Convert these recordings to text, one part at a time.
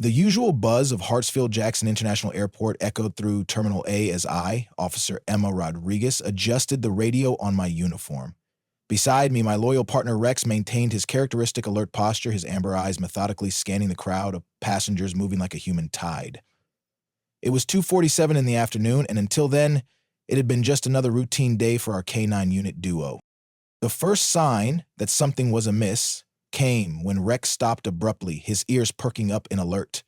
The usual buzz of Hartsfield-Jackson International Airport echoed through Terminal A as I, Officer Emma Rodriguez, adjusted the radio on my uniform. Beside me, my loyal partner Rex maintained his characteristic alert posture, his amber eyes methodically scanning the crowd of passengers moving like a human tide. It was 2:47 in the afternoon, and until then, it had been just another routine day for our K-9 unit duo. The first sign that something was amiss came when Rex stopped abruptly, his ears perking up in alert.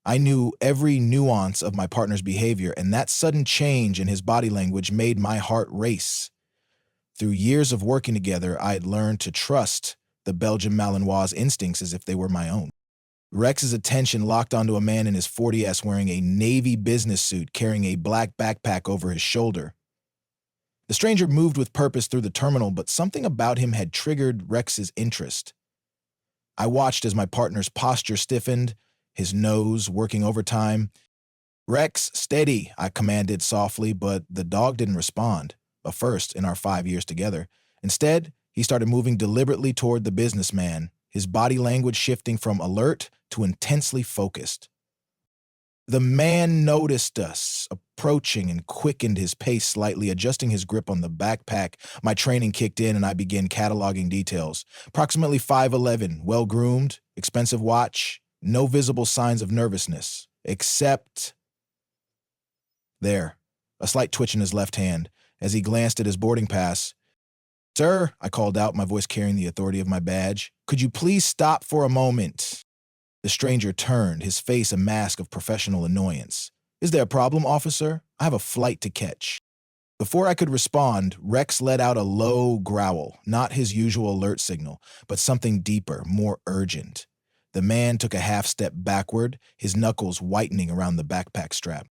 I knew every nuance of my partner's behavior, and that sudden change in his body language made my heart race. Through years of working together, I had learned to trust the Belgian Malinois' instincts as if they were my own. Rex's attention locked onto a man in his 40s wearing a navy business suit, carrying a black backpack over his shoulder. The stranger moved with purpose through the terminal, but something about him had triggered Rex's interest. I watched as my partner's posture stiffened, his nose working overtime. "Rex, steady," I commanded softly, but the dog didn't respond, a first in our 5 years together. Instead, he started moving deliberately toward the businessman, his body language shifting from alert to intensely focused. The man noticed us approaching and quickened his pace slightly, adjusting his grip on the backpack. My training kicked in and I began cataloging details. Approximately 5'11", well-groomed, expensive watch, no visible signs of nervousness, except... There, a slight twitch in his left hand. As he glanced at his boarding pass, "Sir," I called out, my voice carrying the authority of my badge, "could you please stop for a moment?" The stranger turned, his face a mask of professional annoyance. "Is there a problem, officer? I have a flight to catch." Before I could respond, Rex let out a low growl, not his usual alert signal, but something deeper, more urgent. The man took a half step backward, his knuckles whitening around the backpack strap.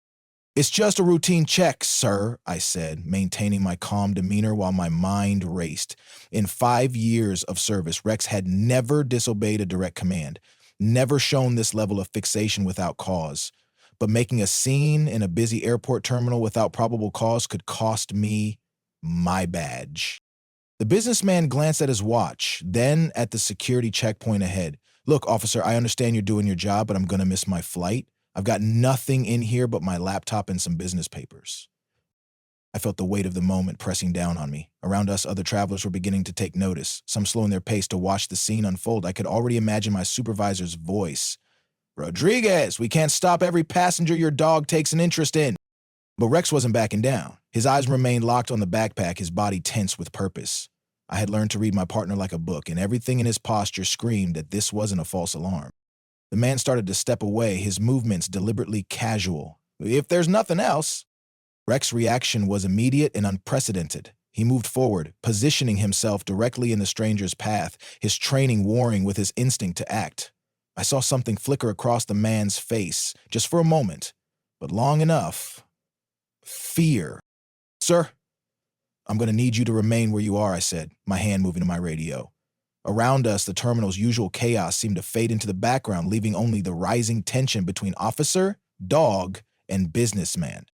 "It's just a routine check, sir," I said, maintaining my calm demeanor while my mind raced. In 5 years of service, Rex had never disobeyed a direct command, never shown this level of fixation without cause. But making a scene in a busy airport terminal without probable cause could cost me my badge. The businessman glanced at his watch, then at the security checkpoint ahead. "Look, officer, I understand you're doing your job, but I'm going to miss my flight. I've got nothing in here but my laptop and some business papers." I felt the weight of the moment pressing down on me. Around us, other travelers were beginning to take notice, some slowing their pace to watch the scene unfold. I could already imagine my supervisor's voice. "Rodriguez, we can't stop every passenger your dog takes an interest in." But Rex wasn't backing down. His eyes remained locked on the backpack, his body tense with purpose. I had learned to read my partner like a book, and everything in his posture screamed that this wasn't a false alarm. The man started to step away, his movements deliberately casual. "If there's nothing else..." Rex's reaction was immediate and unprecedented. He moved forward, positioning himself directly in the stranger's path, his training warring with his instinct to act. I saw something flicker across the man's face, just for a moment, but long enough. Fear. "Sir, I'm going to need you to remain where you are," I said, my hand moving to my radio. Around us, the terminal's usual chaos seemed to fade into the background, leaving only the rising tension between officer, dog, and businessman.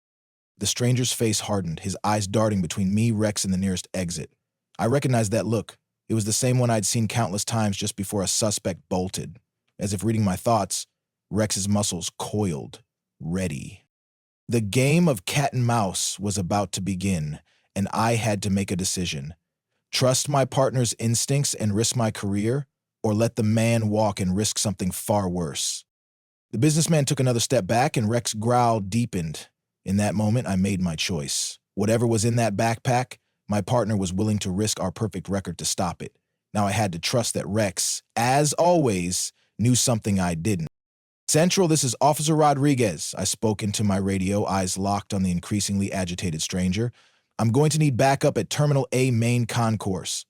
The stranger's face hardened, his eyes darting between me, Rex, and the nearest exit. I recognized that look. It was the same one I'd seen countless times just before a suspect bolted. As if reading my thoughts, Rex's muscles coiled, ready. The game of cat and mouse was about to begin, and I had to make a decision. Trust my partner's instincts and risk my career, or let the man walk and risk something far worse. The businessman took another step back, and Rex's growl deepened. In that moment, I made my choice. Whatever was in that backpack, my partner was willing to risk our perfect record to stop it. Now I had to trust that Rex, as always, knew something I didn't. "Central, this is Officer Rodriguez," I spoke into my radio, eyes locked on the increasingly agitated stranger. "I'm going to need backup at Terminal A main concourse."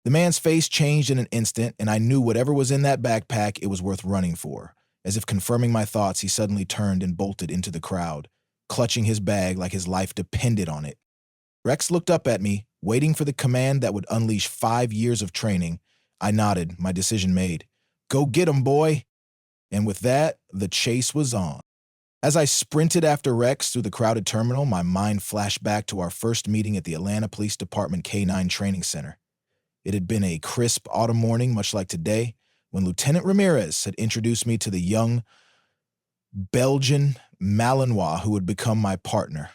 The man's face changed in an instant, and I knew whatever was in that backpack, it was worth running for. As if confirming my thoughts, he suddenly turned and bolted into the crowd, clutching his bag like his life depended on it. Rex looked up at me, waiting for the command that would unleash 5 years of training. I nodded, my decision made. "Go get him, boy." And with that, the chase was on. As I sprinted after Rex through the crowded terminal, my mind flashed back to our first meeting at the Atlanta Police Department K-9 Training Center. It had been a crisp autumn morning, much like today, when Lieutenant Ramirez had introduced me to the young Belgian Malinois who would become my partner.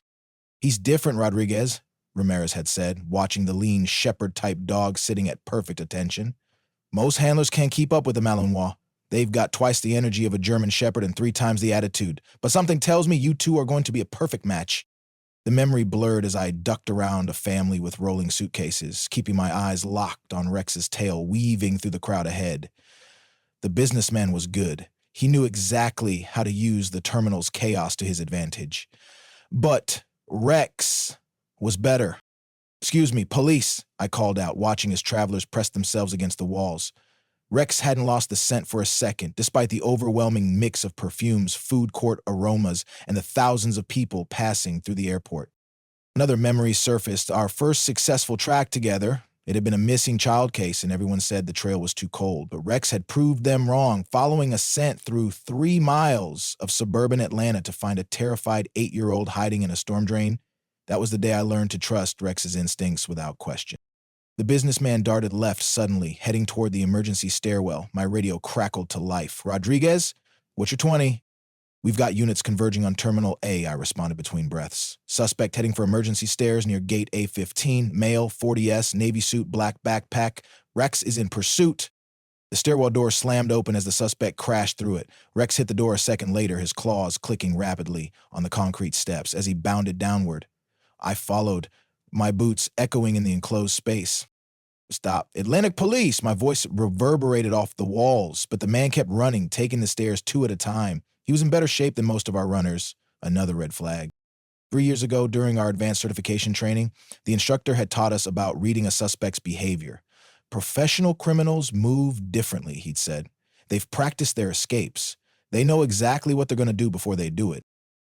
"He's different, Rodriguez," Ramirez had said, watching the lean shepherd-type dog sitting at perfect attention. "Most handlers can't keep up with the Malinois. They've got twice the energy of a German shepherd and 3 times the attitude. But something tells me you two are going to be a perfect match." The memory blurred as I ducked around a family with rolling suitcases, keeping my eyes locked on Rex's tail weaving through the crowd ahead. The businessman was good. He knew exactly how to use the terminal's chaos to his advantage. But Rex was better. "Excuse me, police," I called out, watching as travelers pressed themselves against the walls. Rex hadn't lost the scent for a second, despite the overwhelming mix of perfumes, food court aromas, and the thousands of people passing through the airport. Another memory surfaced, our first successful track together. It had been a missing child case, and everyone said the trail was too cold. But Rex had proved them wrong, following a scent through 3 miles of suburban Atlanta to find a terrified 8-year-old hiding in a storm drain. That was the day I learned to trust Rex's instincts without question. The businessman darted left suddenly, heading toward the emergency stairwell. My radio crackled to life. "Rodriguez, what's your 20? "We've got units converging on Terminal A," I responded between breaths. "Suspect heading for emergency stairs near gate A15, male, 40S, navy suit, black backpack. Rex is in pursuit." The stairwell door slammed open as the suspect crashed through it. Rex hit the door a second later, his claws clicking rapidly on the concrete steps as he bounded downward. I followed, my boots echoing in the enclosed space. "Stop. Atlantic Police!" My voice reverberated off the walls, but the man kept running, taking the stairs 2 at a time. He was in better shape than most of our runners. Another red flag. 3 years ago, during our advanced certification training, the instructor had taught us about reading a suspect's behavior. "Professional criminals move differently," he'd said. "They've practiced their escapes. They know exactly what they're going to do before they do it."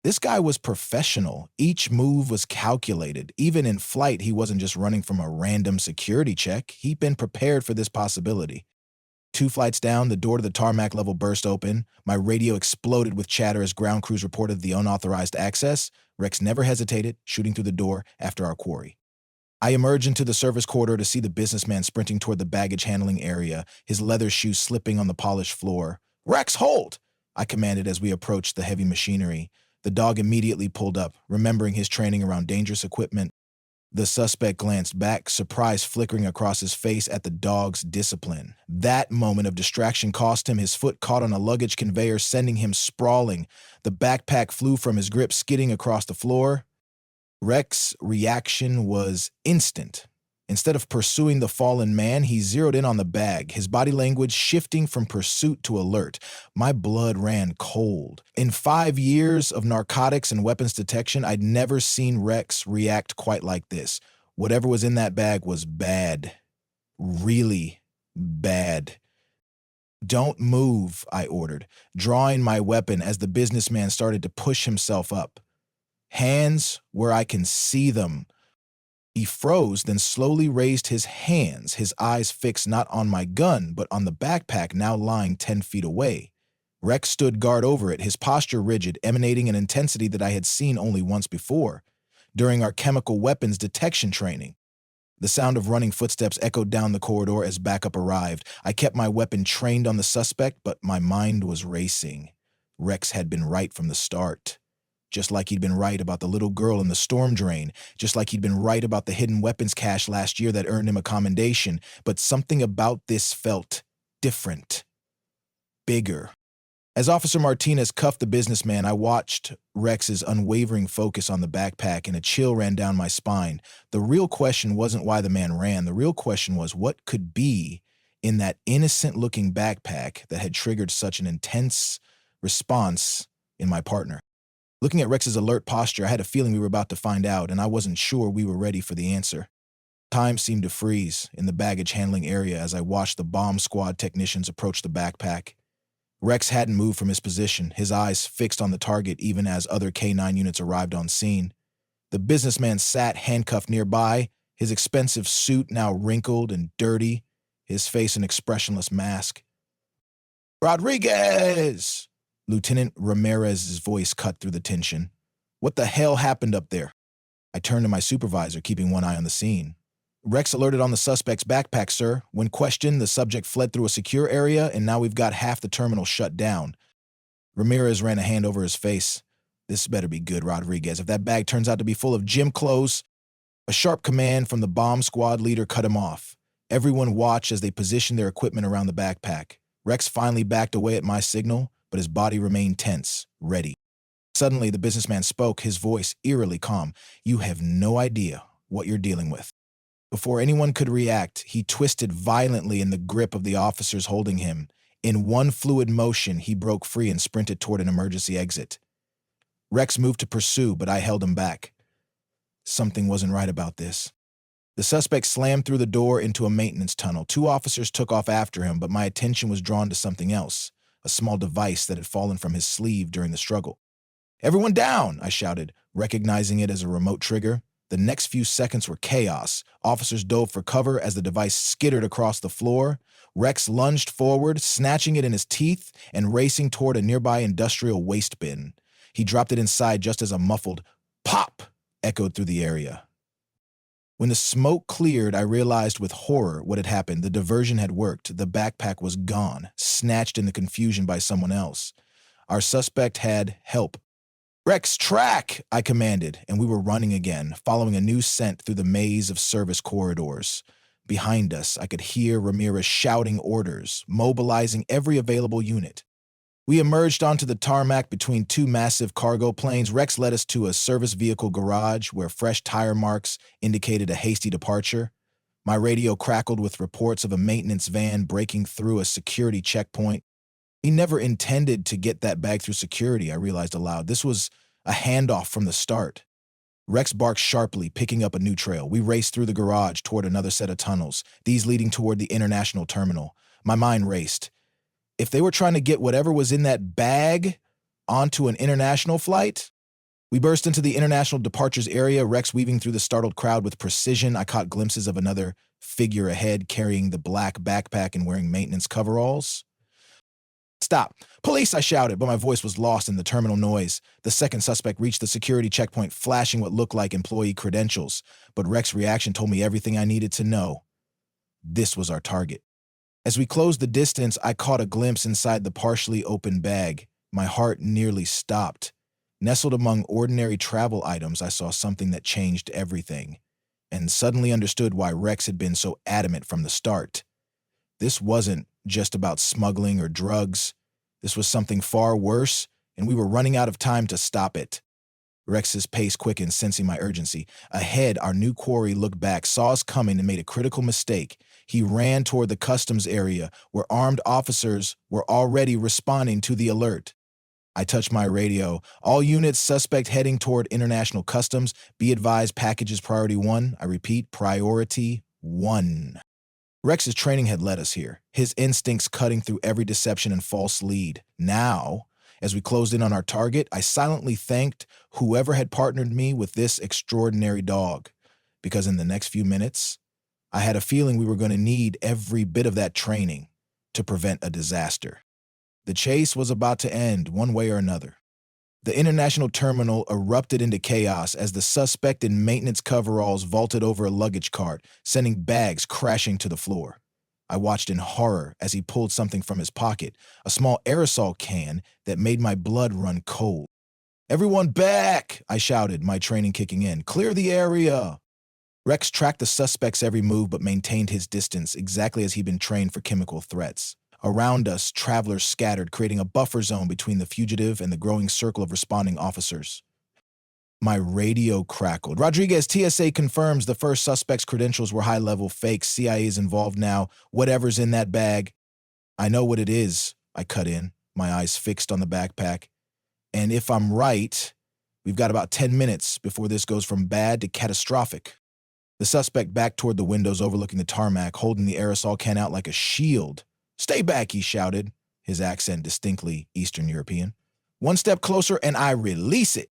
This guy was professional. Each move was calculated. Even in flight, he wasn't just running from a random security check. He'd been prepared for this possibility. 2 flights down, the door to the tarmac level burst open. My radio exploded with chatter as ground crews reported the unauthorized access. Rex never hesitated, shooting through the door after our quarry. I emerged into the service corridor to see the businessman sprinting toward the baggage handling area, his leather shoes slipping on the polished floor. "Rex, hold!" I commanded as we approached the heavy machinery. The dog immediately pulled up, remembering his training around dangerous equipment. The suspect glanced back, surprise flickering across his face at the dog's discipline. That moment of distraction cost him. His foot caught on a luggage conveyor, sending him sprawling. The backpack flew from his grip, skidding across the floor. Rex's reaction was instant. Instead of pursuing the fallen man, he zeroed in on the bag, his body language shifting from pursuit to alert. My blood ran cold. In 5 years of narcotics and weapons detection, I'd never seen Rex react quite like this. Whatever was in that bag was bad. Really bad. "Don't move," I ordered, drawing my weapon as the businessman started to push himself up. "Hands where I can see them." He froze, then slowly raised his hands, his eyes fixed not on my gun, but on the backpack now lying 10 feet away. Rex stood guard over it, his posture rigid, emanating an intensity that I had seen only once before, during our chemical weapons detection training. The sound of running footsteps echoed down the corridor as backup arrived. I kept my weapon trained on the suspect, but my mind was racing. Rex had been right from the start. Just like he'd been right about the little girl in the storm drain, just like he'd been right about the hidden weapons cache last year that earned him a commendation, but something about this felt different, bigger. As Officer Martinez cuffed the businessman, I watched Rex's unwavering focus on the backpack, and a chill ran down my spine. The real question wasn't why the man ran. The real question was what could be in that innocent-looking backpack that had triggered such an intense response in my partner. Looking at Rex's alert posture, I had a feeling we were about to find out, and I wasn't sure we were ready for the answer. Time seemed to freeze in the baggage handling area as I watched the bomb squad technicians approach the backpack. Rex hadn't moved from his position, his eyes fixed on the target even as other K-9 units arrived on scene. The businessman sat handcuffed nearby, his expensive suit now wrinkled and dirty, his face an expressionless mask. "Rodriguez!" Lieutenant Ramirez's voice cut through the tension. "What the hell happened up there?" I turned to my supervisor, keeping one eye on the scene. Rex alerted on the suspect's backpack, sir. When questioned, the subject fled through a secure area, and now we've got half the terminal shut down. Ramirez ran a hand over his face. This better be good, Rodriguez. If that bag turns out to be full of gym clothes. A sharp command from the bomb squad leader cut him off. Everyone watched as they positioned their equipment around the backpack. Rex finally backed away at my signal, but his body remained tense, ready. Suddenly, the businessman spoke, his voice eerily calm. You have no idea what you're dealing with. Before anyone could react, he twisted violently in the grip of the officers holding him. In one fluid motion, he broke free and sprinted toward an emergency exit. Rex moved to pursue, but I held him back. Something wasn't right about this. The suspect slammed through the door into a maintenance tunnel. 2 officers took off after him, but my attention was drawn to something else, a small device that had fallen from his sleeve during the struggle. Everyone down, I shouted, recognizing it as a remote trigger. The next few seconds were chaos. Officers dove for cover as the device skittered across the floor. Rex lunged forward, snatching it in his teeth and racing toward a nearby industrial waste bin. He dropped it inside just as a muffled pop echoed through the area. When the smoke cleared, I realized with horror what had happened. The diversion had worked. The backpack was gone, snatched in the confusion by someone else. Our suspect had help. Rex, track, I commanded, and we were running again, following a new scent through the maze of service corridors. Behind us, I could hear Ramirez shouting orders, mobilizing every available unit. We emerged onto the tarmac between 2 massive cargo planes. Rex led us to a service vehicle garage where fresh tire marks indicated a hasty departure. My radio crackled with reports of a maintenance van breaking through a security checkpoint. He never intended to get that bag through security, I realized aloud. This was a handoff from the start. Rex barked sharply, picking up a new trail. We raced through the garage toward another set of tunnels, these leading toward the international terminal. My mind raced. If they were trying to get whatever was in that bag onto an international flight. We burst into the international departures area, Rex weaving through the startled crowd with precision. I caught glimpses of another figure ahead carrying the black backpack and wearing maintenance coveralls. Stop! Police, I shouted, but my voice was lost in the terminal noise. The second suspect reached the security checkpoint, flashing what looked like employee credentials, but Rex's reaction told me everything I needed to know. This was our target. As we closed the distance, I caught a glimpse inside the partially open bag. My heart nearly stopped. Nestled among ordinary travel items, I saw something that changed everything, and suddenly understood why Rex had been so adamant from the start. This wasn't just about smuggling or drugs. This was something far worse, and we were running out of time to stop it. Rex's pace quickened, sensing my urgency. Ahead, our new quarry looked back, saw us coming, and made a critical mistake. He ran toward the customs area, where armed officers were already responding to the alert. I touched my radio. All units, suspect heading toward international customs. Be advised, packages priority 1. I repeat, priority 1. Rex's training had led us here, his instincts cutting through every deception and false lead. Now, as we closed in on our target, I silently thanked whoever had partnered me with this extraordinary dog, because in the next few minutes, I had a feeling we were going to need every bit of that training to prevent a disaster. The chase was about to end one way or another. The international terminal erupted into chaos as the suspect in maintenance coveralls vaulted over a luggage cart, sending bags crashing to the floor. I watched in horror as he pulled something from his pocket, a small aerosol can that made my blood run cold. "Everyone back!" I shouted, my training kicking in. "Clear the area!" Rex tracked the suspect's every move but maintained his distance, exactly as he'd been trained for chemical threats. Around us, travelers scattered, creating a buffer zone between the fugitive and the growing circle of responding officers. My radio crackled. "Rodriguez, TSA confirms the first suspect's credentials were high-level fakes. CIA is involved now. Whatever's in that bag." "I know what it is," I cut in, my eyes fixed on the backpack. "And if I'm right, we've got about 10 minutes before this goes from bad to catastrophic." The suspect backed toward the windows overlooking the tarmac, holding the aerosol can out like a shield. "Stay back," he shouted, his accent distinctly Eastern European. "One step closer and I release it."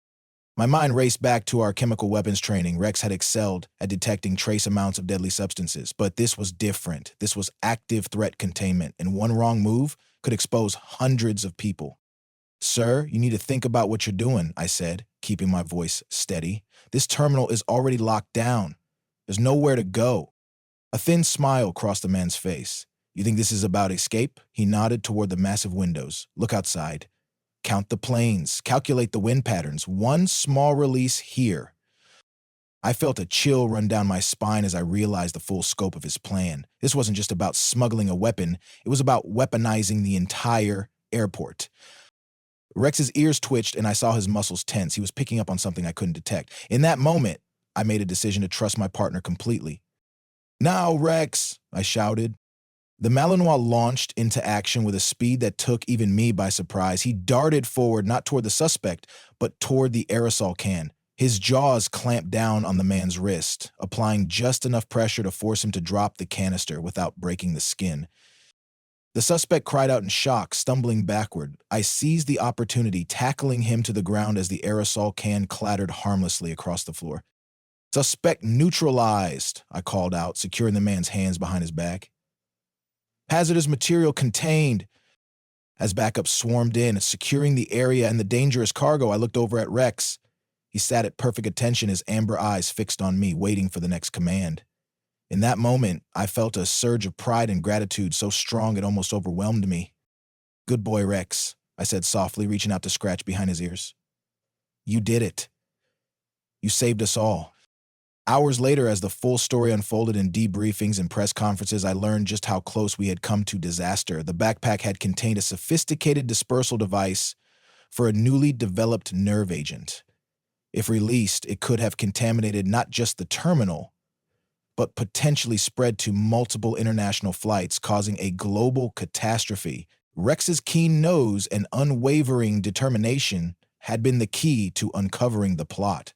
My mind raced back to our chemical weapons training. Rex had excelled at detecting trace amounts of deadly substances, but this was different. This was active threat containment, and one wrong move could expose hundreds of people. "Sir, you need to think about what you're doing," I said, keeping my voice steady. "This terminal is already locked down. There's nowhere to go." A thin smile crossed the man's face. You think this is about escape? He nodded toward the massive windows. Look outside. Count the planes. Calculate the wind patterns. One small release here. I felt a chill run down my spine as I realized the full scope of his plan. This wasn't just about smuggling a weapon. It was about weaponizing the entire airport. Rex's ears twitched and I saw his muscles tense. He was picking up on something I couldn't detect. In that moment, I made a decision to trust my partner completely. Now, Rex, I shouted. The Malinois launched into action with a speed that took even me by surprise. He darted forward, not toward the suspect, but toward the aerosol can. His jaws clamped down on the man's wrist, applying just enough pressure to force him to drop the canister without breaking the skin. The suspect cried out in shock, stumbling backward. I seized the opportunity, tackling him to the ground as the aerosol can clattered harmlessly across the floor. Suspect neutralized, I called out, securing the man's hands behind his back. Hazardous material contained. As backup swarmed in, securing the area and the dangerous cargo, I looked over at Rex. He sat at perfect attention, his amber eyes fixed on me, waiting for the next command. In that moment, I felt a surge of pride and gratitude so strong it almost overwhelmed me. Good boy, Rex, I said softly, reaching out to scratch behind his ears. You did it. You saved us all. Hours later, as the full story unfolded in debriefings and press conferences, I learned just how close we had come to disaster. The backpack had contained a sophisticated dispersal device for a newly developed nerve agent. If released, it could have contaminated not just the terminal, but potentially spread to multiple international flights, causing a global catastrophe. Rex's keen nose and unwavering determination had been the key to uncovering the plot.